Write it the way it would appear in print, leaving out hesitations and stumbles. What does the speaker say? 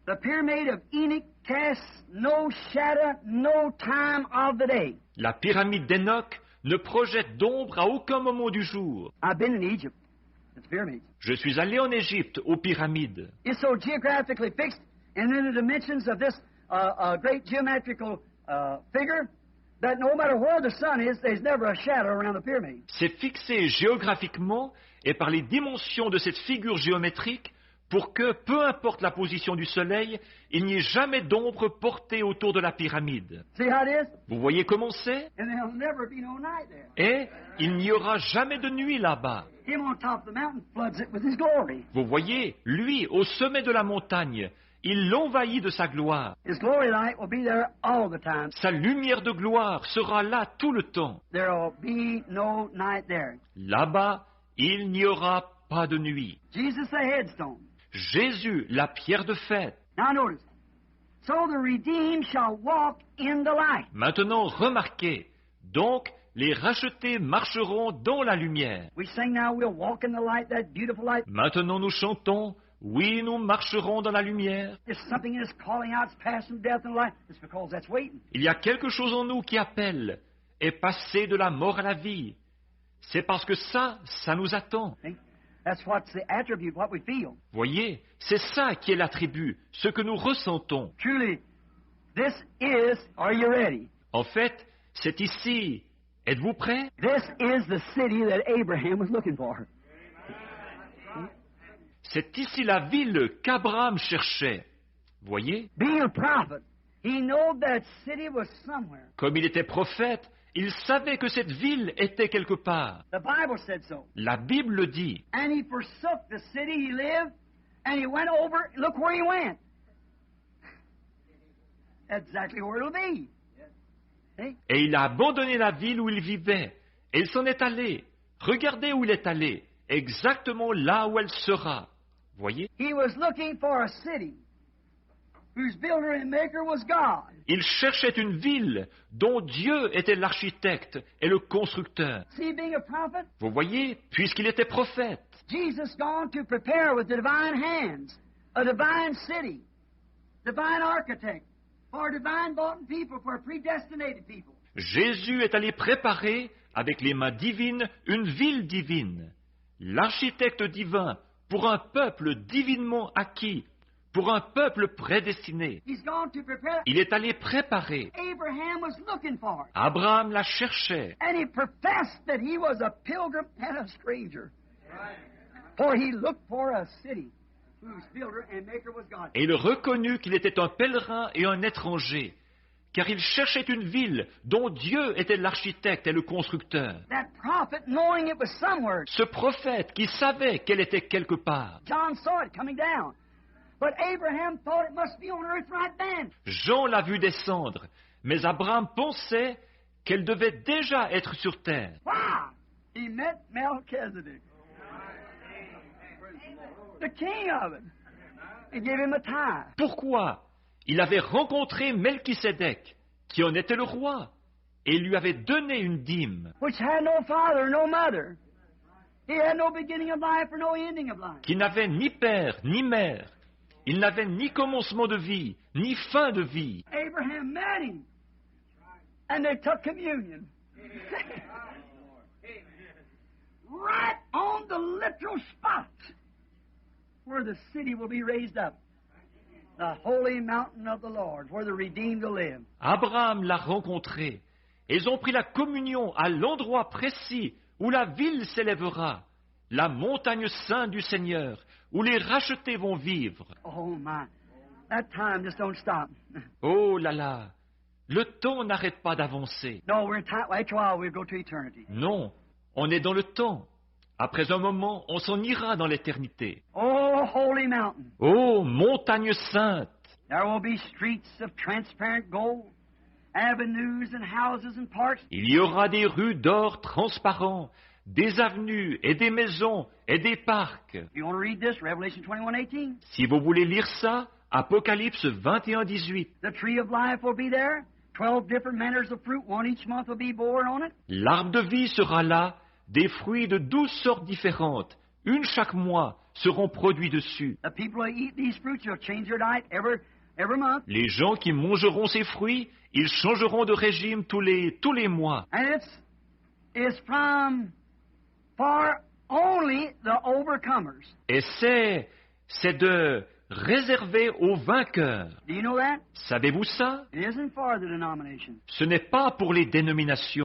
The pyramid of Enoch casts no shadow, no time of the day. La pyramide d'Enoch ne projette d'ombre à aucun moment du jour. I've been in Egypt. It's pyramids. Je suis allé en Égypte, aux pyramides. It's so geographically fixed, and then the dimensions of this great geometrical figure, that no matter where the sun is, there's never a shadow around the pyramid. C'est fixé géographiquement et par les dimensions de cette figure géométrique pour que, peu importe la position du soleil, il n'y ait jamais d'ombre portée autour de la pyramide. See how it is? Vous voyez comment c'est? And there'll never be no night there. Et il n'y aura jamais de nuit là-bas. Him on top of the mountain floods it with his glory. Vous voyez, lui, au sommet de la montagne, il l'envahit de sa gloire. His glory light will be there all the time. Sa lumière de gloire sera là tout le temps. There'll be no night there. Là-bas, il n'y aura pas de nuit. Jesus the headstone. Jésus, la pierre de fête. Now notice. So the redeemed shall walk in the light. Maintenant, remarquez. Donc, les rachetés marcheront dans la lumière. We sing now, we'll walk in the light, that beautiful light. Maintenant, nous chantons. Oui, nous marcherons dans la lumière. There's something in us calling out, it's passing death and life. It's because that's waiting. Il y a quelque chose en nous qui appelle et passer de la mort à la vie. C'est parce que ça nous attend. See? That's what's the attribute, what we feel. Voyez, c'est ça qui est l'attribut, ce que nous ressentons. Truly, this is, are you ready? En fait, c'est ici. Êtes-vous prêts? This is the city that Abraham was looking for. C'est ici la ville qu'Abraham cherchait. Voyez, Being a prophet, he knew that city was somewhere. comme il était prophète, il savait que cette ville était quelque part. The Bible said so. La Bible le dit. And he forsook the city he lived, and he went over, look where he went. Exactly where it'll be. See? Et il a abandonné la ville où il vivait. Et il s'en est allé. Regardez où il est allé. Exactement là où elle sera. Voyez? He was looking for a city whose builder and maker was God. Il cherchait une ville dont Dieu était l'architecte et le constructeur. See, being a prophet, Vous voyez, puisqu'il était prophète. Jesus gone to prepare with the divine hands a divine city, divine architect, for divine bought people, for predestinated people. Jésus est allé préparer, avec les mains divines, une ville divine. L'architecte divin pour un peuple divinement acquis, pour un peuple prédestiné. He's gone to prepare. Il est allé préparer. Abraham was looking for it. Abraham la cherchait. And he professed that he was a pilgrim and a stranger. For he looked for a city whose builder and maker was God. Et il reconnut qu'il était un pèlerin et un étranger, car il cherchait une ville dont Dieu était l'architecte et le constructeur. That prophet, knowing it was somewhere, Ce prophète qui savait qu'elle était quelque part. John saw it coming down. But Abraham thought it must be on earth right then. Jean l'a vu descendre, mais Abraham pensait qu'elle devait déjà être sur terre. Why? He met Melchizedek, the king of it, and gave him a tithe. Pourquoi? Il avait rencontré Melchisédek, qui en était le roi, et il lui avait donné une dîme, Which had no father, no mother. He had no beginning of life or no ending of life. qui n'avait ni père ni mère. Il n'avait ni commencement de vie, ni fin de vie. Abraham met him, and they took communion. Right on the literal spot where the city will be raised up. The holy mountain of the Lord, where the redeemed will live. Abraham l'a rencontré. Et ils ont pris la communion à l'endroit précis où la ville s'élèvera, la montagne sainte du Seigneur, où les rachetés vont vivre. Oh my, that time just don't stop. Oh là là, le temps n'arrête pas d'avancer. No, we're in time. After a while, we'll go to eternity. Non, on est dans le temps. Après un moment, on s'en ira dans l'éternité. Oh, holy mountain. Oh, montagne sainte! There will be streets of transparent gold, avenues and houses and parks. Il y aura des rues d'or transparents, des avenues et des maisons et des parcs. If you want to read this, Revelation 21:18. Si vous voulez lire ça, Apocalypse 21-18. The tree of life will be there. 12 different manners of fruit, one each month will be born on it. L'arbre de vie sera là, des fruits de 12 sortes différentes, une chaque mois, seront produits dessus. The people who eat these fruits will change their diet every month. Les gens qui mangeront ces fruits, ils changeront de régime tous les mois. And it's for only the overcomers. Et c'est de réservé aux vainqueurs. Do you know that? Savez-vous ça? It isn't for the denomination. Ce n'est pas pour les dénominations.